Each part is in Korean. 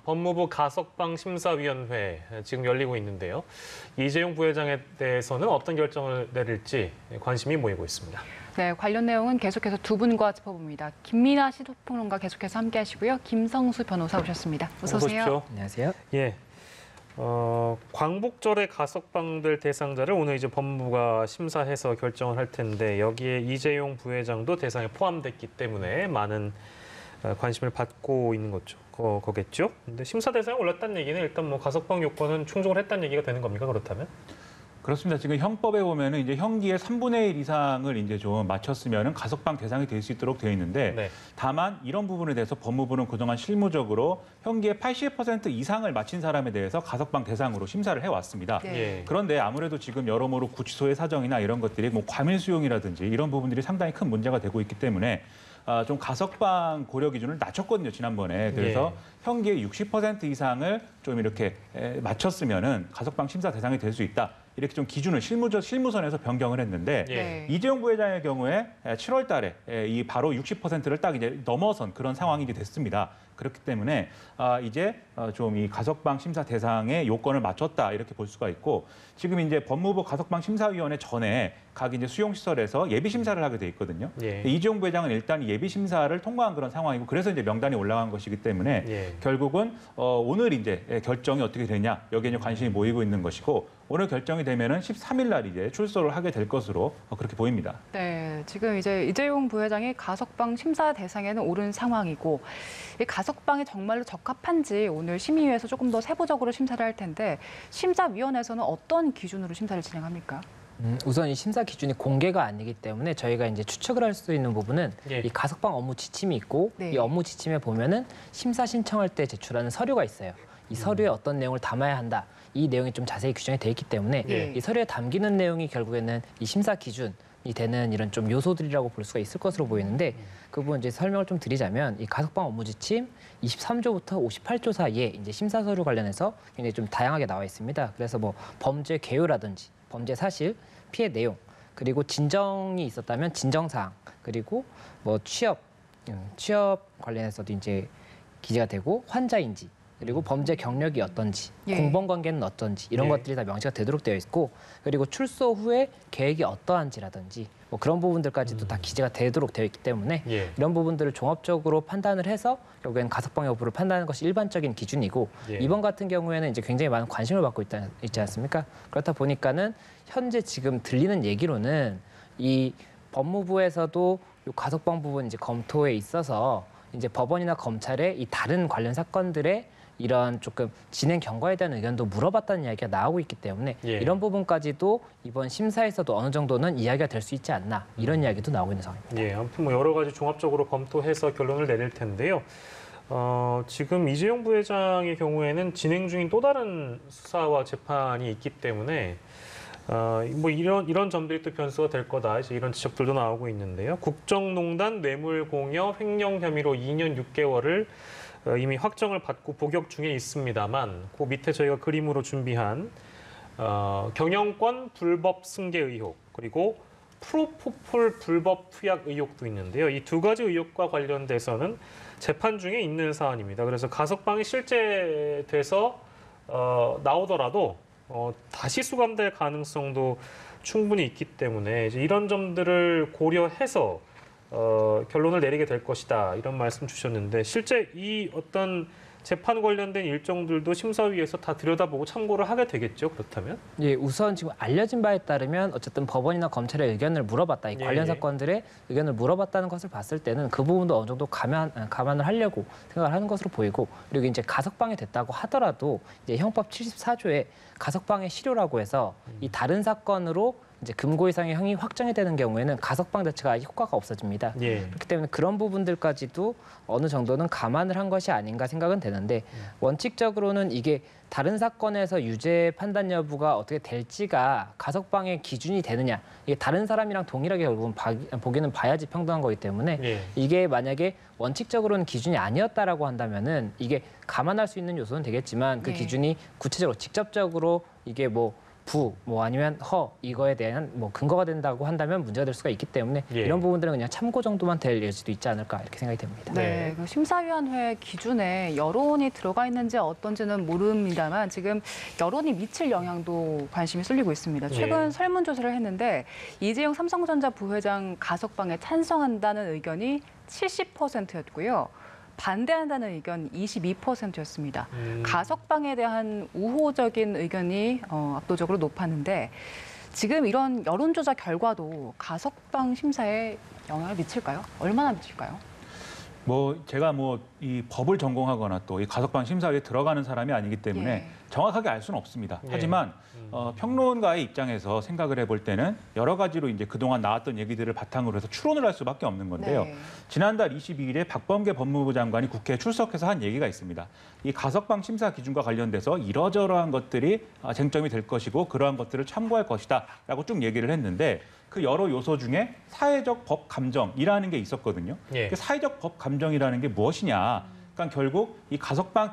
법무부 가석방 심사위원회 지금 열리고 있는데요. 이재용 부회장에 대해서는 어떤 결정을 내릴지 관심이 모이고 있습니다. 네, 관련 내용은 계속해서 두 분과 짚어봅니다. 김민아 시사평론가 계속해서 함께하시고요. 김성수 변호사 오셨습니다. 어서 오세요. 오십시오. 안녕하세요. 예. 광복절에 가석방될 대상자를 오늘 이제 법무부가 심사해서 결정을 할 텐데 여기에 이재용 부회장도 대상에 포함됐기 때문에 많은 관심을 받고 있는 거겠죠. 근데 심사 대상에 올랐다는 얘기는 일단 뭐 가석방 요건은 충족을 했다는 얘기가 되는 겁니까? 그렇다면? 그렇습니다. 지금 형법에 보면은 이제 형기의 3분의 1 이상을 이제 좀 맞췄으면은 가석방 대상이 될 수 있도록 되어 있는데 네. 다만 이런 부분에 대해서 법무부는 그동안 실무적으로 형기의 80% 이상을 맞힌 사람에 대해서 가석방 대상으로 심사를 해왔습니다. 네. 예. 그런데 아무래도 지금 여러모로 구치소의 사정이나 이런 것들이 뭐 과밀 수용이라든지 이런 부분들이 상당히 큰 문제가 되고 있기 때문에 좀 가석방 고려 기준을 낮췄거든요, 지난번에. 그래서 형기의 60% 이상을 좀 이렇게 맞췄으면은 가석방 심사 대상이 될 수 있다. 이렇게 좀 기준을 실무선에서 변경을 했는데 네. 이재용 부회장의 경우에 7월 달에 이 바로 60%를 딱 이제 넘어선 그런 상황이 이제 됐습니다. 그렇기 때문에 이제 좀 이 가석방 심사 대상의 요건을 맞췄다 이렇게 볼 수가 있고 지금 이제 법무부 가석방 심사위원회 전에 각 이제 수용 시설에서 예비 심사를 하게 돼 있거든요. 예. 이재용 부회장은 일단 예비 심사를 통과한 그런 상황이고 그래서 이제 명단이 올라간 것이기 때문에 예. 결국은 오늘 이제 결정이 어떻게 되냐 여기에 이제 관심이 모이고 있는 것이고 오늘 결정이 되면은 13일 날 이제 출소를 하게 될 것으로 그렇게 보입니다. 네, 지금 이제 이재용 부회장이 가석방 심사 대상에는 오른 상황이고 이 가석방이 정말로 적합한지 오늘 심의위에서 조금 더 세부적으로 심사를 할 텐데 심사위원회에서는 어떤 기준으로 심사를 진행합니까? 우선 이 심사 기준이 공개가 아니기 때문에 저희가 이제 추측을 할 수 있는 부분은 예. 이 가석방 업무 지침이 있고 네. 이 업무 지침에 보면은 심사 신청할 때 제출하는 서류가 있어요. 이 서류에 어떤 내용을 담아야 한다. 이 내용이 좀 자세히 규정이 돼 있기 때문에 예. 이 서류에 담기는 내용이 결국에는 이 심사 기준이 되는 이런 좀 요소들이라고 볼 수가 있을 것으로 보이는데 그 부분 이제 설명을 좀 드리자면 이 가석방 업무 지침 23조부터 58조 사이에 이제 심사 서류 관련해서 굉장히 좀 다양하게 나와 있습니다. 그래서 뭐 범죄 개요라든지 범죄 사실, 피해 내용, 그리고 진정이 있었다면 진정 사항, 그리고 뭐 취업 관련해서도 이제 기재가 되고 환자인지 그리고 범죄 경력이 어떤지, 예. 공범관계는 어떤지 이런 예. 것들이 다 명시가 되도록 되어 있고 그리고 출소 후에 계획이 어떠한지라든지 뭐 그런 부분들까지도 다 기재가 되도록 되어 있기 때문에 예. 이런 부분들을 종합적으로 판단을 해서 결국에는 가석방 여부를 판단하는 것이 일반적인 기준이고 예. 이번 같은 경우에는 이제 굉장히 많은 관심을 받고 있지 않습니까? 그렇다 보니까는 현재 지금 들리는 얘기로는 이 법무부에서도 이 가석방 부분 이제 검토에 있어서 이제 법원이나 검찰의 이 다른 관련 사건들의 이런 조금 진행 경과에 대한 의견도 물어봤다는 이야기가 나오고 있기 때문에 예. 이런 부분까지도 이번 심사에서도 어느 정도는 이야기가 될 수 있지 않나 이런 이야기도 나오고 있는 상황입니다. 예, 아무튼 뭐 여러 가지 종합적으로 검토해서 결론을 내릴 텐데요. 지금 이재용 부회장의 경우에는 진행 중인 또 다른 수사와 재판이 있기 때문에 뭐 이런 점들이 또 변수가 될 거다. 이제 이런 지적들도 나오고 있는데요. 국정농단 뇌물공여 횡령 혐의로 2년 6개월을 이미 확정을 받고 복역 중에 있습니다만 그 밑에 저희가 그림으로 준비한 경영권 불법 승계 의혹 그리고 프로포폴 불법 투약 의혹도 있는데요. 이 두 가지 의혹과 관련돼서는 재판 중에 있는 사안입니다. 그래서 가석방이 실제 돼서 나오더라도 다시 수감될 가능성도 충분히 있기 때문에 이제 이런 점들을 고려해서 결론을 내리게 될 것이다 이런 말씀 주셨는데 실제 이 어떤 재판 관련된 일정들도 심사위에서 다 들여다보고 참고를 하게 되겠죠 그렇다면? 예, 우선 지금 알려진 바에 따르면 어쨌든 법원이나 검찰의 의견을 물어봤다. 이 관련 사건들의 의견을 물어봤다는 것을 봤을 때는 그 부분도 어느 정도 감안을 하려고 생각을 하는 것으로 보이고 그리고 이제 가석방이 됐다고 하더라도 이제 형법 74조에 가석방의 실효라고 해서 이 다른 사건으로 이제 금고 이상의 형이 확정이 되는 경우에는 가석방 자체가 효과가 없어집니다. 예. 그렇기 때문에 그런 부분들까지도 어느 정도는 감안을 한 것이 아닌가 생각은 되는데 원칙적으로는 이게 다른 사건에서 유죄 판단 여부가 어떻게 될지가 가석방의 기준이 되느냐 이게 다른 사람이랑 동일하게 결국은 보기는 봐야지 평등한 거기 때문에 예. 이게 만약에 원칙적으로는 기준이 아니었다라고 한다면은 이게 감안할 수 있는 요소는 되겠지만 그 예. 기준이 구체적으로 직접적으로 이게 뭐 부, 뭐 아니면 허 이거에 대한 뭐 근거가 된다고 한다면 문제가 될 수가 있기 때문에 예. 이런 부분들은 그냥 참고 정도만 될 여지도 있지 않을까 이렇게 생각이 됩니다. 네, 그 심사위원회 기준에 여론이 들어가 있는지 어떤지는 모릅니다만 지금 여론이 미칠 영향도 관심이 쏠리고 있습니다. 최근 예. 설문조사를 했는데 이재용 삼성전자 부회장 가석방에 찬성한다는 의견이 70%였고요. 반대한다는 의견 22%였습니다. 가석방에 대한 우호적인 의견이 압도적으로 높았는데 지금 이런 여론조사 결과도 가석방 심사에 영향을 미칠까요? 얼마나 미칠까요? 뭐 제가 뭐 이 법을 전공하거나 또 이 가석방 심사에 들어가는 사람이 아니기 때문에 예. 정확하게 알 수는 없습니다. 예. 하지만 평론가의 입장에서 생각을 해볼 때는 여러 가지로 이제 그동안 나왔던 얘기들을 바탕으로 해서 추론을 할 수밖에 없는 건데요. 네. 지난달 22일에 박범계 법무부 장관이 국회에 출석해서 한 얘기가 있습니다. 이 가석방 심사 기준과 관련돼서 이러저러한 것들이 쟁점이 될 것이고 그러한 것들을 참고할 것이다라고 쭉 얘기를 했는데 그 여러 요소 중에 사회적 법 감정이라는 게 있었거든요. 예. 그 사회적 법 감정이라는 게 무엇이냐? 그러니까 결국 이 가석방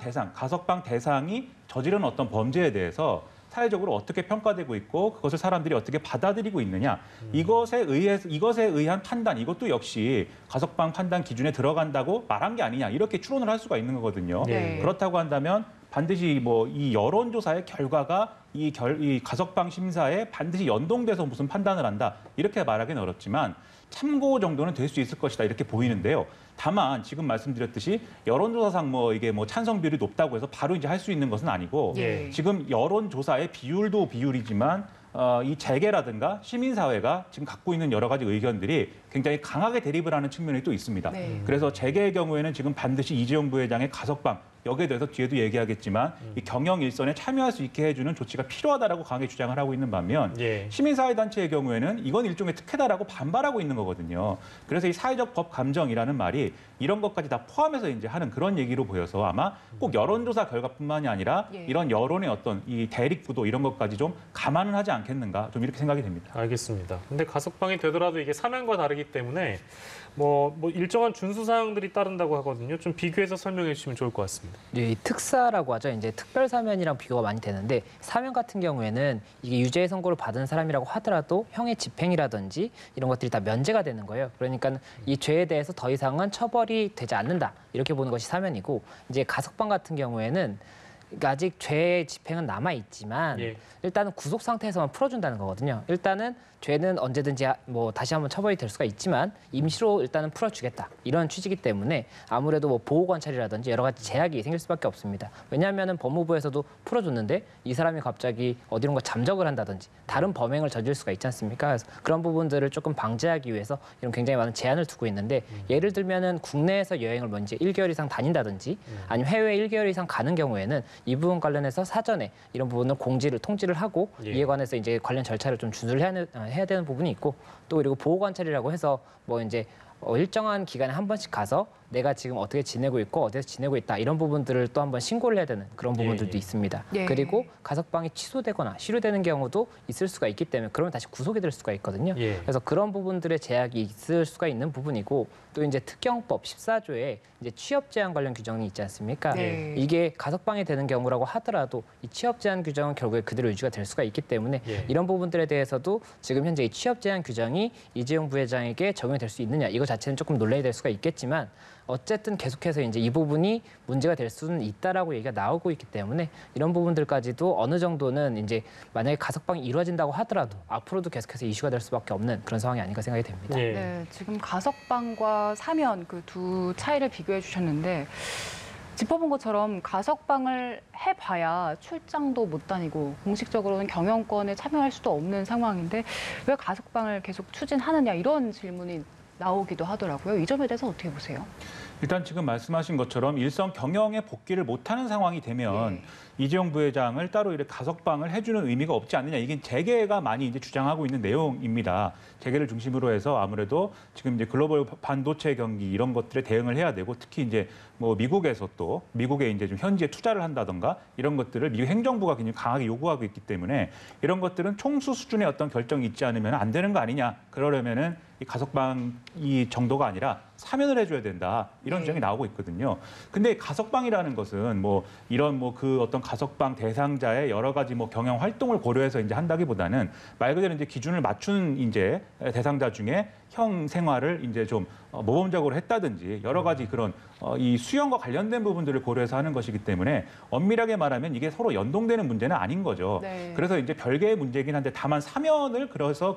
대상이 저지른 어떤 범죄에 대해서 사회적으로 어떻게 평가되고 있고 그것을 사람들이 어떻게 받아들이고 있느냐 이것에 의한 판단 이것도 역시 가석방 판단 기준에 들어간다고 말한 게 아니냐 이렇게 추론을 할 수가 있는 거거든요. 네. 그렇다고 한다면 반드시 뭐 이 여론조사의 결과가 이 가석방 심사에 반드시 연동돼서 무슨 판단을 한다 이렇게 말하기는 어렵지만 참고 정도는 될 수 있을 것이다 이렇게 보이는데요. 다만 지금 말씀드렸듯이 여론조사상 뭐 이게 뭐 찬성 비율이 높다고 해서 바로 이제 할 수 있는 것은 아니고 예. 지금 여론조사의 비율도 비율이지만 이 재계라든가 시민사회가 지금 갖고 있는 여러 가지 의견들이 굉장히 강하게 대립을 하는 측면이 또 있습니다. 네. 그래서 재계의 경우에는 지금 반드시 이재용 부회장의 가석방 여기에 대해서 뒤에도 얘기하겠지만 이 경영 일선에 참여할 수 있게 해주는 조치가 필요하다라고 강하게 주장을 하고 있는 반면 예. 시민사회단체의 경우에는 이건 일종의 특혜다라고 반발하고 있는 거거든요. 그래서 이 사회적 법 감정이라는 말이 이런 것까지 다 포함해서 이제 하는 그런 얘기로 보여서 아마 꼭 여론조사 결과뿐만이 아니라 예. 이런 여론의 어떤 이 대립구도 이런 것까지 좀 감안을 하지 않겠는가 좀 이렇게 생각이 됩니다. 알겠습니다. 근데 가석방이 되더라도 이게 사면과 다르기 때문에 뭐 일정한 준수 사항들이 따른다고 하거든요. 좀 비교해서 설명해 주시면 좋을 것 같습니다. 이 특사라고 하죠. 이제 특별 사면이랑 비교가 많이 되는데 사면 같은 경우에는 이게 유죄의 선고를 받은 사람이라고 하더라도 형의 집행이라든지 이런 것들이 다 면제가 되는 거예요. 그러니까 이 죄에 대해서 더 이상은 처벌이 되지 않는다. 이렇게 보는 것이 사면이고 이제 가석방 같은 경우에는 아직 죄의 집행은 남아 있지만 예. 일단은 구속 상태에서만 풀어준다는 거거든요. 일단은 죄는 언제든지 뭐 다시 한번 처벌이 될 수가 있지만 임시로 일단은 풀어주겠다 이런 취지이기 때문에 아무래도 뭐 보호 관찰이라든지 여러 가지 제약이 생길 수밖에 없습니다. 왜냐하면은 법무부에서도 풀어줬는데 이 사람이 갑자기 어디론가 잠적을 한다든지 다른 범행을 저질 수가 있지 않습니까? 그래서 그런 부분들을 조금 방지하기 위해서 이런 굉장히 많은 제한을 두고 있는데 예를 들면은 국내에서 여행을 먼저 1개월 이상 다닌다든지 아니면 해외 1개월 이상 가는 경우에는 이 부분 관련해서 사전에 이런 부분을 통지를 하고 예. 이에 관해서 이제 관련 절차를 좀 준수를 해야 되는 부분이 있고 또 그리고 보호 관찰이라고 해서 뭐 이제 일정한 기간에 한 번씩 가서 내가 지금 어떻게 지내고 있고 어디서 지내고 있다 이런 부분들을 또 한번 신고를 해야 되는 그런 부분들도 예. 있습니다. 예. 그리고 가석방이 취소되거나 실효되는 경우도 있을 수가 있기 때문에 그러면 다시 구속이 될 수가 있거든요. 예. 그래서 그런 부분들의 제약이 있을 수가 있는 부분이고 또 이제 특경법 14조에 이제 취업 제한 관련 규정이 있지 않습니까? 네. 이게 가석방이 되는 경우라고 하더라도 이 취업 제한 규정은 결국에 그대로 유지가 될 수가 있기 때문에 예. 이런 부분들에 대해서도 지금 현재 이 취업 제한 규정이 이재용 부회장에게 적용이 될 수 있느냐 이거 자체는 조금 논란이 될 수가 있겠지만 어쨌든 계속해서 이제 이 부분이 문제가 될 수는 있다라고 얘기가 나오고 있기 때문에 이런 부분들까지도 어느 정도는 이제 만약에 가석방이 이루어진다고 하더라도 앞으로도 계속해서 이슈가 될 수밖에 없는 그런 상황이 아닌가 생각이 됩니다. 예. 네, 지금 가석방과 사면 그 두 차이를 비교해 주셨는데 짚어본 것처럼 가석방을 해봐야 출장도 못 다니고 공식적으로는 경영권에 참여할 수도 없는 상황인데 왜 가석방을 계속 추진하느냐 이런 질문이 나오기도 하더라고요. 이 점에 대해서 어떻게 보세요? 일단 지금 말씀하신 것처럼 일선 경영에 복귀를 못하는 상황이 되면 이재용 부회장을 따로 이렇게 가석방을 해주는 의미가 없지 않느냐. 이게 재계가 많이 이제 주장하고 있는 내용입니다. 재계를 중심으로 해서 아무래도 지금 이제 글로벌 반도체 경기 이런 것들에 대응을 해야 되고 특히 이제 뭐 미국에서 또 미국에 이제 좀 현지에 투자를 한다던가 이런 것들을 미국 행정부가 굉장히 강하게 요구하고 있기 때문에 이런 것들은 총수 수준의 어떤 결정이 있지 않으면 안 되는 거 아니냐. 그러려면은 이 가석방 이 정도가 아니라 사면을 해줘야 된다 이런 주장이 나오고 있거든요. 근데 가석방이라는 것은 뭐 이런 뭐 그 어떤 가석방 대상자의 여러 가지 뭐 경영 활동을 고려해서 이제 한다기보다는 말 그대로 이제 기준을 맞춘 이제 대상자 중에 형 생활을 이제 좀 모범적으로 했다든지 여러 가지 그런 이 수용과 관련된 부분들을 고려해서 하는 것이기 때문에 엄밀하게 말하면 이게 서로 연동되는 문제는 아닌 거죠. 네. 그래서 이제 별개의 문제이긴 한데 다만 사면을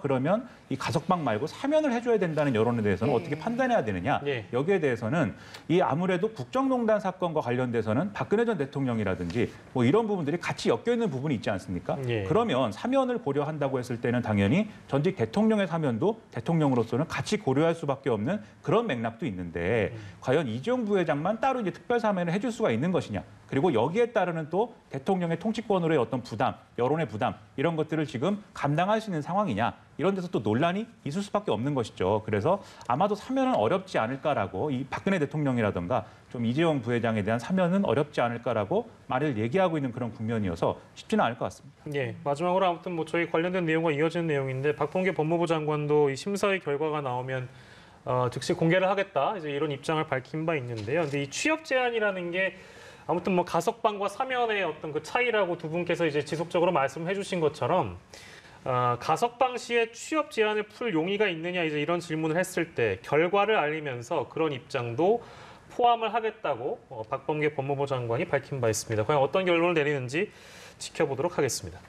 그러면 이 가석방 말고 사면을 해줘야 된다는 여론에 대해서는 네. 어떻게 판단해야 되느냐. 예. 여기에 대해서는 이 아무래도 국정농단 사건과 관련돼서는 박근혜 전 대통령이라든지 뭐 이런 부분들이 같이 엮여 있는 부분이 있지 않습니까? 예. 그러면 사면을 고려한다고 했을 때는 당연히 전직 대통령의 사면도 대통령으로서는 같이 고려할 수밖에 없는 그런 맥락도 있는데 과연 이재용 부회장만 따로 이제 특별 사면을 해줄 수가 있는 것이냐? 그리고 여기에 따르는 또 대통령의 통치권으로의 어떤 부담, 여론의 부담 이런 것들을 지금 감당할 수 있는 상황이냐? 이런 데서 또 논란이 있을 수밖에 없는 것이죠. 그래서 아마도 사면은 어렵지 않을까라고 이 박근혜 대통령이라든가 좀 이재용 부회장에 대한 사면은 어렵지 않을까라고 말을 얘기하고 있는 그런 국면이어서 쉽지는 않을 것 같습니다. 예, 마지막으로 아무튼 뭐 저희 관련된 내용과 이어지는 내용인데 박범계 법무부 장관도 이 심사의 결과가 나오면 즉시 공개를 하겠다 이제 이런 입장을 밝힌 바 있는데요. 근데 이 취업 제한이라는 게 아무튼 뭐 가석방과 사면의 어떤 그 차이라고 두 분께서 이제 지속적으로 말씀해 주신 것처럼 가석방 시에 취업 제한을 풀 용의가 있느냐 이제 이런 질문을 했을 때 결과를 알리면서 그런 입장도 포함을 하겠다고 박범계 법무부 장관이 밝힌 바 있습니다. 과연 어떤 결론을 내리는지 지켜보도록 하겠습니다.